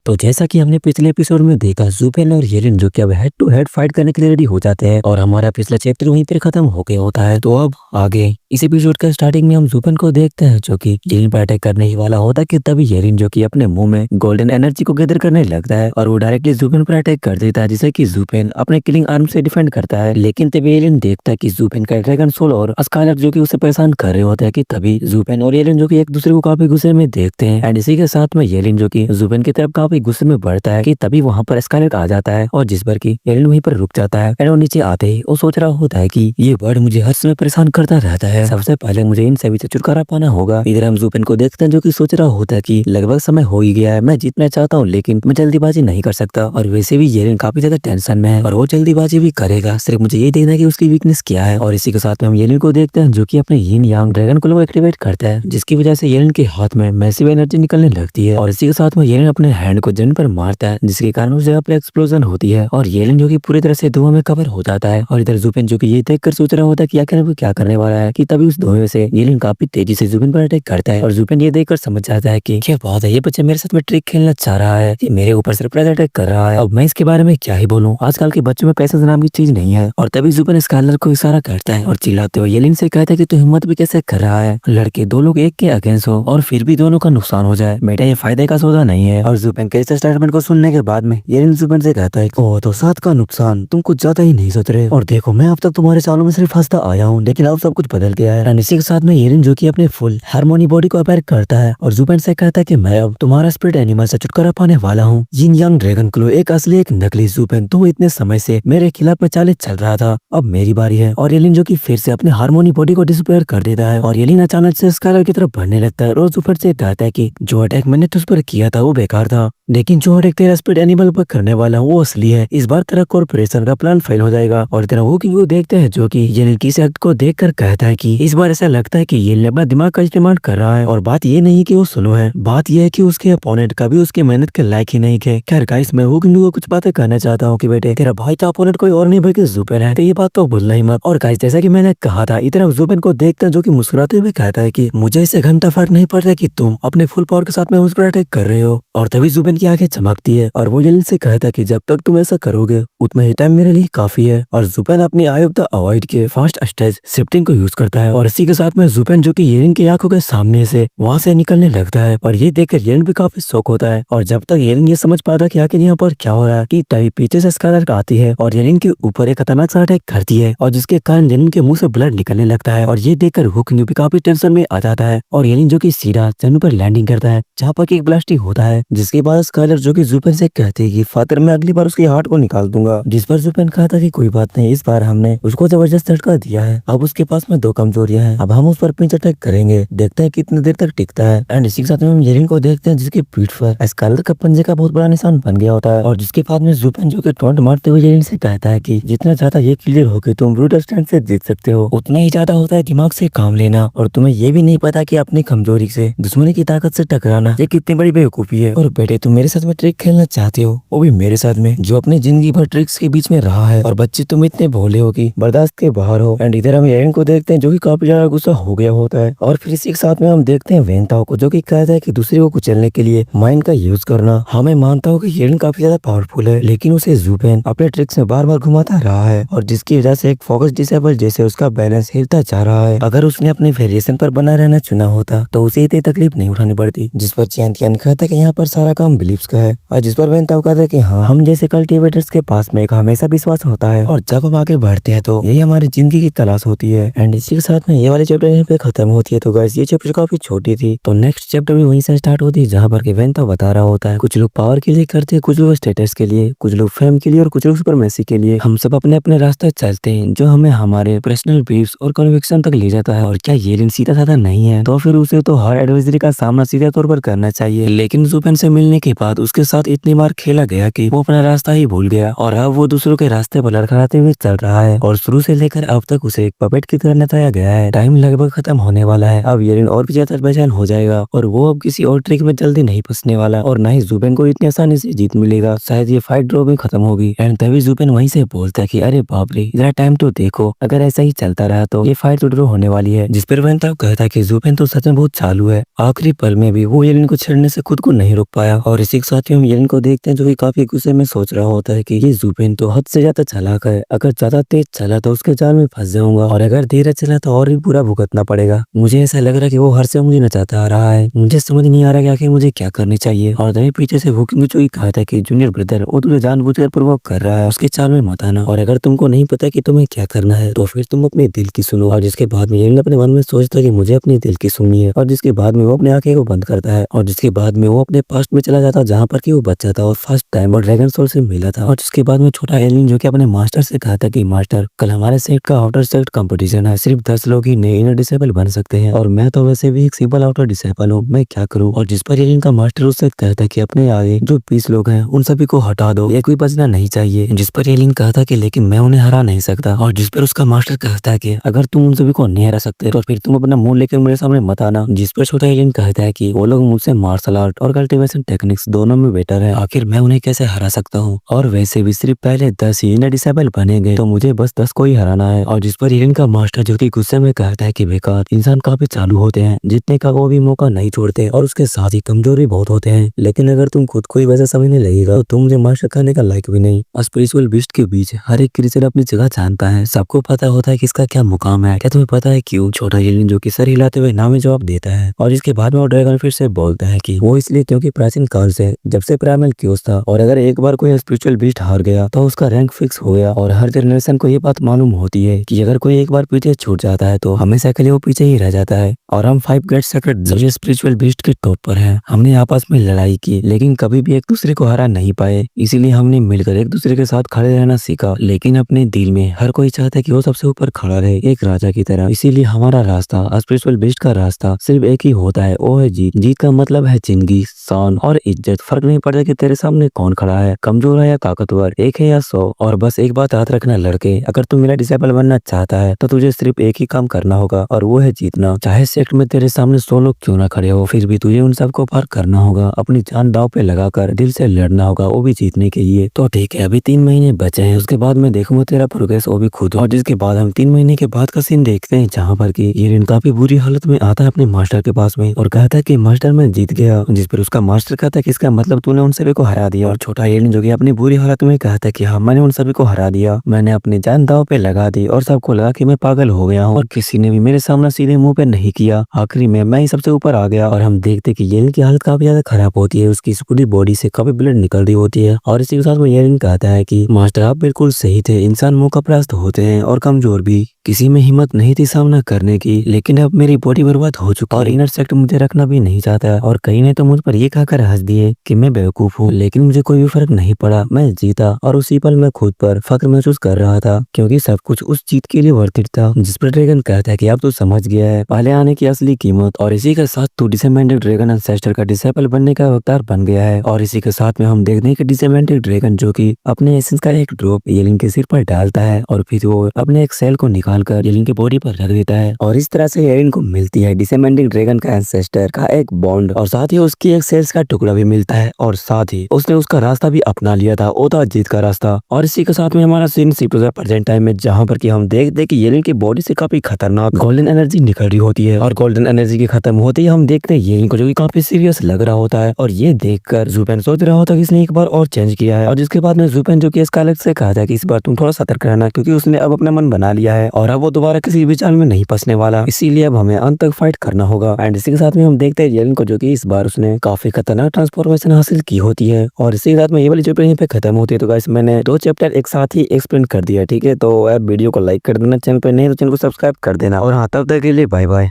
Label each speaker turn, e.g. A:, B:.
A: तो जैसा कि हमने पिछले एपिसोड में देखा, ज़ुपेन और येलिन जो कि अब हेड टू हेड फाइट करने के लिए रेडी हो जाते हैं और हमारा पिछला चैप्टर वहीं पर खत्म हो गया होता है। तो अब आगे इस एपिसोड का स्टार्टिंग में हम ज़ुपेन को देखते हैं जो कि येलिन पर अटैक करने ही वाला होता है कि तभी येलिन जो कि अपने मुंह में गोल्डन एनर्जी को गैदर करने लगता है और वो डायरेक्टली ज़ुपेन पर अटैक कर देता है, जिससे कि ज़ुपेन अपने किलिंग आर्म से डिफेंड करता है। लेकिन तभी येलिन देखता है कि ज़ुपेन का ड्रैगन सोल और स्कारलेट जो कि उसे परेशान कर रहे होते हैं कि तभी ज़ुपेन और येलिन जो कि एक दूसरे को काफी गुस्से में देखते हैं एंड इसी के साथ में येलिन जो कि ज़ुपेन की तरफ काफी गुस्से में बढ़ता है कि तभी वहां पर स्कारलेट आ जाता है और जिस पर कि येलिन वहीं पर रुक जाता है एंड वो नीचे आते ही वो सोच रहा होता है कि ये बर्ड मुझे हर समय परेशान करता रहता है, सबसे पहले मुझे इन सभी से छुटकारा पाना होगा। इधर हम ज़ुपेन को देखते हैं जो कि सोच रहा होता है कि लगभग समय हो ही गया है, मैं जीतना चाहता हूँ लेकिन मैं जल्दीबाजी नहीं कर सकता और वैसे भी येलिन काफी ज्यादा टेंशन में है और वो जल्दीबाजी भी करेगा, सिर्फ मुझे ये देखना है कि उसकी वीकनेस क्या है। और इसी के साथ में हम येलिन को देखते हैं जो कि अपने यिन यांग ड्रैगन को एक्टिवेट करता है, जिसकी वजह से येलिन के हाथ में मैसिव एनर्जी निकलने लगती है और इसी के साथ में येलिन अपने हैंड को जमीन पर मारता है, जिसके कारण उस जगह पर एक्सप्लोजन होती है और येलिन जो कि पूरी तरह से धुआं में कवर हो जाता है। और इधर ज़ुपेन जो कि ये देखकर सोच रहा होता है कि आखिर वो क्या करने वाला है कि तभी उस धुएं से येलिन काफी तेजी से ज़ुपेन पर अटैक करता है और ज़ुपेन ये देखकर समझ जाता है कि क्या बात है, ये बच्चा मेरे साथ में ट्रिक खेलना चाह रहा है, ये मेरे ऊपर सरप्राइज अटैक कर रहा है। अब मैं इसके बारे में क्या ही बोलूं, आजकल के बच्चों में पैसा नाम की चीज नहीं है। और तभी ज़ुपेन स्कारलेट को इशारा करता है और चिल्लाते हुए येलिन से कहता है कि तू हिम्मत भी कैसे कर रहा है, लड़के दो लोग एक के अगेंस्ट हो और फिर भी दोनों का नुकसान हो जाए, बेटा ये फायदे का सौदा नहीं है। और ज़ुपेन के इस स्टेटमेंट को सुनने के बाद में येलिन ज़ुपेन से कहता है ओह तो साथ का नुकसान, तुम कुछ ज्यादा ही नहीं सोच रहे, और देखो मैं अब तक तुम्हारे चालों में सिर्फ फंसता आया हूँ लेकिन अब सब कुछ बदल गया है। इसी के साथ में येलिन जो कि अपने फुल हार्मोनी बॉडी को अपेयर करता है और ज़ुपेन से कहता है कि मैं अब तुम्हारा स्पिरिट एनिमल से छुटकारा पाने वाला हूँ, यिन यांग ड्रैगन क्लो एक असली एक नकली। ज़ुपेन तो इतने समय से मेरे खिलाफ में चाले चल रहा था, अब मेरी बारी है। और येलिन जो कि फिर से अपने हार्मोनी बॉडी को डिसअपीयर कर देता है और येलिन अचानक से स्कारलेट की तरफ बढ़ने लगता है और ज़ुपेन से कहता है कि जो अटैक मैंने तुझ पर किया था वो बेकार था, लेकिन जो अटैक तेरा स्पिरिट एनिमल पर करने वाला हूँ वो असली है, इस बार तेरा कॉर्पोरेशन का प्लान फेल हो जाएगा। और तेरा वो किंग देखते हैं जो कि येलिन की इस एक्ट को देखकर कहता है कि इस बार ऐसा लगता है कि येलिन अपना दिमाग का इस्तेमाल कर रहा है और बात ये नहीं कि वो स्लो है, बात यह है कि उसके अपोनेंट कभी उसकी मेहनत के लायक ही नहीं थे। खैर गाइस, मैं वो किंग को कुछ बातें कहना चाहता हूँ कि बेटे तेरा भाई का अपोनेंट कोई और नहीं बल्कि ज़ुपेन है, तो ये बात तो भूलना ही मत। और गाइस जैसा कि मैंने कहा था, इधर ज़ुपेन को देखते हैं जो कि मुस्कुराते हुए कहता है कि मुझे इससे घंटा फर्क नहीं पड़ता कि तुम अपने फुल पावर के साथ में उस पर अटैक कर रहे हो। और तभी ज़ुपेन की आंखें चमकती है और वो येलिन से कहता है कि जब तक तुम ऐसा करोगे उतना ही टाइम मेरे लिए काफी है। और ज़ुपेन अपनी आई ऑफ द अवॉइड के फास्ट स्टेज शिफ्टिंग को यूज करता है और इसी के साथ में ज़ुपेन जो कि येलिन की आंखों के सामने से वहां से निकलने लगता है और ये देखकर येलिन भी काफी शौक होता है। और जब तक येलिन ये समझ पाता कि आखिर यहाँ पर क्या हो रहा है कि तभी पीछे से स्कारलेट आती है और येलिन के ऊपर एक खतरनाक सा अटैक करती है और जिसके कारण येलिन के मुंह से ब्लड निकलने लगता है। और ये देखकर हुक भी काफी टेंशन में आ जाता है और येलिन जो कि सीधा जमीन पर लैंडिंग करता है जहाँ पर एक ब्लास्टिंग होता है, जिसके बाद स्कारलेट जो कि ज़ुपेन से कहते हैं कि फादर मैं अगली बार उसके हार्ट को निकाल दूंगा, जिस पर ज़ुपेन कहता कि कोई बात नहीं, इस बार हमने उसको जबरदस्त झटका दिया है, अब उसके पास में दो कमजोरियां हैं, अब हम उस पर पिंच अटैक करेंगे, देखते हैं कितनी देर तक टिकता है। एंड इसी के साथ में हम येलिन को देखते हैं जिसकी पीठ पर स्कारलेट का पंजे का बहुत बड़ा निशान बन गया होता है और जिसके बाद में ज़ुपेन जो कि टॉन्ट मारते हुए येलिन से कहता है कि जितना ज्यादा ये क्लियर हो कि तुम ब्रूट स्टैंड से जीत सकते हो, उतना ही ज्यादा होता है दिमाग से काम लेना, और तुम्हें ये भी नहीं पता कि अपनी कमजोरी से दुश्मनी की ताकत से टकराना ये कितनी बड़ी बेवकूफी है। और बेटे तुम मेरे साथ में ट्रिक खेलना चाहते हो, वो भी मेरे साथ में जो अपनी जिंदगी भर ट्रिक्स के बीच में रहा है, और बच्चे तुम इतने भोले हो कि बर्दाश्त के बाहर हो। एंड इधर हम येलिन को देखते हैं जो कि काफी ज्यादा गुस्सा हो गया होता है और फिर इसी के साथ में हम देखते हैं वेंताओ को जो कि कहता है कि दूसरे को कुचलने के लिए माइंड का यूज करना। हाँ मैं मानता हूँ कि येलिन काफी ज्यादा पावरफुल है, लेकिन उसे ज़ुपेन अपने ट्रिक्स में बार बार घुमाता रहा है और जिसकी वजह से एक फोकस डिसेबल जैसे उसका बैलेंस हिलता जा रहा है। अगर उसने अपने वेरिएशन पर बना रहना चुना होता तो उसे इतनी तकलीफ नहीं उठानी पड़ती। जिस पर चियांतियान कहता है कि यहाँ पर सारा काम बिलीव्स का है और जिस पर वेंताओ कहता है कि हाँ हम जैसे कल्टिवेटर्स के पास में एक हमेशा विश्वास होता है और जब हम आगे बढ़ते हैं तो यही हमारी जिंदगी की तलाश होती है। एंड इसी के साथ में ये वाली चैप्टर यहीं पे खत्म होती है। तो गाइस ये चैप्टर काफी छोटी थी, तो नेक्स्ट चैप्टर भी वहीं से स्टार्ट होती है जहाँ पर वेंताओ बता रहा होता है कुछ लोग पावर के लिए करते हैं, कुछ लोग स्टेटस के लिए, कुछ लोग फेम के लिए और कुछ लोग सुपरमेसी के लिए। हम सब अपने अपने रास्ते चलते हैं जो हमें हमारे पर्सनल बिलीव्स और कन्विक्शन तक ले जाता है। और क्या येलिन सीधा साधा नहीं है तो फिर उसे तो हर एडवाइजरी का सामना सीधे तौर पर करना चाहिए, लेकिन ज़ुपेन से मिलने के बाद उसके साथ इतनी बार खेला गया कि वो अपना रास्ता ही भूल गया और अब वो दूसरों के रास्ते पर लड़खड़ाते हुए चल रहा है और शुरू से लेकर अब तक उसे एक पपेट की तरह नचाया गया है। टाइम लगभग खत्म होने वाला है, अब येलिन और भी ज्यादा बेचैन हो जाएगा और वो अब किसी और ट्रिक में जल्दी नहीं फंसने वाला और ना ही ज़ुपेन को इतनी आसानी से जीत मिलेगा, शायद ये फाइट ड्रॉ में खत्म होगी। एंड तभी ज़ुपेन वहीं से बोलता है कि अरे बाप रे जरा टाइम तो देखो, अगर ऐसा ही चलता रहा तो ये फाइट तो ड्रॉ होने वाली है। जिस पर वेंताओ कहता है कि ज़ुपेन तो सच में बहुत चालू है, आखिरी पल में भी वो येलिन को छेड़ने से खुद को नहीं रोक पाया और और इसी के साथ ही हम येलिन को देखते हैं जो कि काफी गुस्से में सोच रहा होता है कि ये जुपेन तो हद से ज्यादा चालाक है, अगर ज्यादा तेज चला तो उसके जाल में फंस जाऊंगा और अगर धीरे चला तो और भी बुरा भुगतना पड़ेगा। मुझे ऐसा लग रहा है कि वो हर से मुझे नचाता आ रहा है, मुझे समझ नहीं आ रहा कि आखिर मुझे क्या करनी चाहिए। और तभी पीछे से हुकिंग जो ही कहा था कि जूनियर ब्रदर वो तुझे जानबूझकर प्रवोक कर रहा है, उसके चाल में मत आना, और अगर तुमको नहीं पता कि तुम्हें क्या करना है तो फिर तुम अपने दिल की सुनो। और जिसके बाद में येलिन अपने मन में सोचता है कि मुझे अपने दिल की सुननी है, और जिसके बाद में वो अपने आंखें को बंद करता है और जिसके बाद में वो अपने पास्ट में चला जाता है जहाँ पर कि वो बच्चा था और फर्स्ट टाइम और ड्रैगन सोल से मिला था। और जिसके बाद में छोटा एलियन जो कि अपने मास्टर से कहा था कि मास्टर कल हमारे सेट का आउटर सेट कंपटीशन है, सिर्फ 10 लोग ही नए इनर डिसेबल बन सकते हैं और मैं तो वैसे भी एक सिंपल आउटर डिसेबल हूँ, मैं क्या करूँ। और जिस पर एलियन का मास्टर उससे कहता है कि अपने आगे जो 20 लोग हैं उन सभी को हटा दो, एक भी बचना नहीं चाहिए। जिस पर एलियन कहता कि लेकिन मैं उन्हें हरा नहीं सकता, और जिस पर उसका मास्टर कहता है कि अगर तुम उन सभी को नहीं हरा सकते तो फिर तुम अपना मुंह लेकर मेरे सामने मत आना। जिस पर छोटा एलियन कहता है कि वो लोग मुझसे मार्शल आर्ट और कल्टीवेशन टेक्निक्स दोनों में बेटर है, आखिर मैं उन्हें कैसे हरा सकता हूँ, और वैसे भी सिर्फ पहले 10 ही इनर डिसेबल बनेंगे तो मुझे बस 10 को ही हराना है। और जिस पर एलियन का मास्टर जो कि गुस्से में कहता है कि बेकार इंसान काफी चालू होते हैं, जीतने का वो भी मौका नहीं छोड़ते और उसके साथ ही कमजोर भी बहुत होते हैं, लेकिन अगर तुम खुद को ही वैसा समझने लगेगा तो तुम मुझे मास्टर करने का लायक भी नहीं। और स्पिरिचुअल बीस्ट के बीच हर एक क्रिएचर अपनी जगह जानता है, सबको पता होता है कि इसका क्या मुकाम है। क्या तुम्हें पता है क्यों? छोटा एलियन जो कि सर हिलाते हुए नामी जवाब देता है, और इसके बाद में वो ड्रैगन फिर से बोलता है कि वो इसलिए क्योंकि प्राचीन काल से जब से प्राइमल क्यूस था और अगर एक बार कोई स्पिरिचुअल बीस्ट हार गया तो उसका रैंक फिक्स हो गया, और हर जनरेशन को ये बात मालूम होती है कि अगर कोई एक बार पीछे छूट जाता है तो हमेशा के लिए वो पीछे ही रह जाता है। और हम 5 ग्रेट सेक्रेट जो स्पिरिचुअल बीस्ट के टॉप पर हैं, हमने आपस में लड़ाई की लेकिन कभी भी एक दूसरे को हरा नहीं पाए, इसीलिए हमने मिलकर एक दूसरे के साथ खड़े रहना सीखा। लेकिन अपने दिल में हर कोई चाहता है कि वो सबसे ऊपर खड़ा रहे एक राजा की तरह, इसीलिए हमारा रास्ता स्पिरिचुअल बीस्ट का रास्ता सिर्फ एक ही होता है, वो है जीत। जीत का मतलब है जिंदगी, शान और इज्जत, फर्क नहीं पड़ता कि तेरे सामने कौन खड़ा है, कमजोर है या ताकतवर, एक है या 100। और बस एक बात याद रखना लड़के, अगर तू मेरा डिसेबल बनना चाहता है तो तुझे सिर्फ एक ही काम करना होगा और वो है जीतना। चाहे सेक्ट में तेरे सामने 100 लोग क्यों ना खड़े हो, फिर भी तुझे उन सबको पार करना होगा, अपनी जान दांव पे लगाकर दिल से लड़ना होगा, वो भी जीतने के लिए। तो ठीक है, अभी 3 महीने बचे हैं, उसके बाद मैं देखूंगा तेरा प्रोग्रेस वो भी खुद। और जिसके बाद हम 3 महीने के बाद का सीन देखते हैं जहाँ पर की ये काफी बुरी हालत में आता है अपने मास्टर के पास में और कहता है कि मास्टर मैं जीत गया। जिस पर उसका मास्टर कहता है कि इसका मतलब तूने उन सभी को हरा दिया। और छोटा एलियन जो कि अपनी बुरी हालत में कहता है कि हाँ मैंने उन सभी को हरा दिया, मैंने अपनी जान दांव पे लगा दी और सबको लगा कि मैं पागल हो गया हूँ और किसी ने भी मेरे सामने सीधे मुंह पे नहीं किया। आखिरी में मैं ही सबसे ऊपर आ गया। और हम देखते कि एलियन की हालत काफी ज्यादा खराब होती है, उसकी पूरी बॉडी से काफी ब्लड निकल रही होती है। और इसी के साथ में एलियन कहता है कि मास्टर आप बिल्कुल सही थे, इंसान मौकापरस्त होते हैं और कमजोर भी, किसी में हिम्मत नहीं थी सामना करने की, लेकिन अब मेरी बॉडी बर्बाद हो चुकी है और इनर सेक्ट मुझे रखना भी नहीं चाहता। और कई ने तो मुझ पर ये कहकर हंस दिए कि मैं बेवकूफ हूँ, लेकिन मुझे कोई भी फर्क नहीं पड़ा, मैं जीता। और उसी पल मैं खुद पर फख्र महसूस कर रहा था क्योंकि सब कुछ उस जीत के लिए वर्थ इट था। जिस पर ड्रैगन कहता है कि अब तू समझ गया है पहले आने की असली कीमत, और इसी के साथ तू डिसेंडेंट ड्रैगन एंसेस्टर का डिसेबल बनने का हकदार बन गया है। और इसी के साथ में हम देखते हैं कि डिसेंडेंट ड्रैगन जो कि अपने एसेंस का एक ड्रॉप एलियन के सिर पर डालता है और फिर वो अपने एक सेल को निकाल कर एलियन के बॉडी पर रख देता है, और इस तरह से एलियन को मिलती है डिसेंडेंट ड्रैगन का एंसेस्टर का एक बॉन्ड, और साथ ही उसकी एक सेल्स का टुकड़ा भी मिलता है, और साथ ही उसने उसका रास्ता भी अपना लिया था, वो था जीत का रास्ता। और इसी के साथ में हमारा सीन शिफ्ट होता है प्रेजेंट टाइम में जहाँ पर कि हम देखते हैं कि एलियन की बॉडी से काफी खतरनाक गोल्डन एनर्जी निकल रही होती है, और गोल्डन एनर्जी के खत्म होते ही हम देखते हैं एलियन को जो कि काफी सीरियस लग रहा होता है। और ये देखकर जुपेन सोच रहा होता है कि इसने एक बार और चेंज किया है, और जिसके बाद में जुपेन जो कि स्कारलेट से कहा था कि इस बार तुम थोड़ा सतर्क रहना क्योंकि उसने अब अपना मन बना लिया है और अब वो दोबारा किसी भी चाल में नहीं फंसने वाला, इसीलिए अब हमें अंत तक फाइट करना होगा। एंड इसी के साथ में हम देखते हैं एलियन को जो कि इस बार उसने काफी खतरनाक ट्रांसफॉर्मेशन हासिल की होती है, और इसी के साथ में ये वाली चैप्टर यहीं पे खत्म होती है। तो गाइस मैंने 2 चैप्टर एक साथ ही एक्सप्लेन कर दिया, ठीक है। तो आप वीडियो को लाइक कर देना, चैनल पे नहीं तो चैनल को सब्सक्राइब कर देना, और हाँ तब तक के लिए बाय बाय।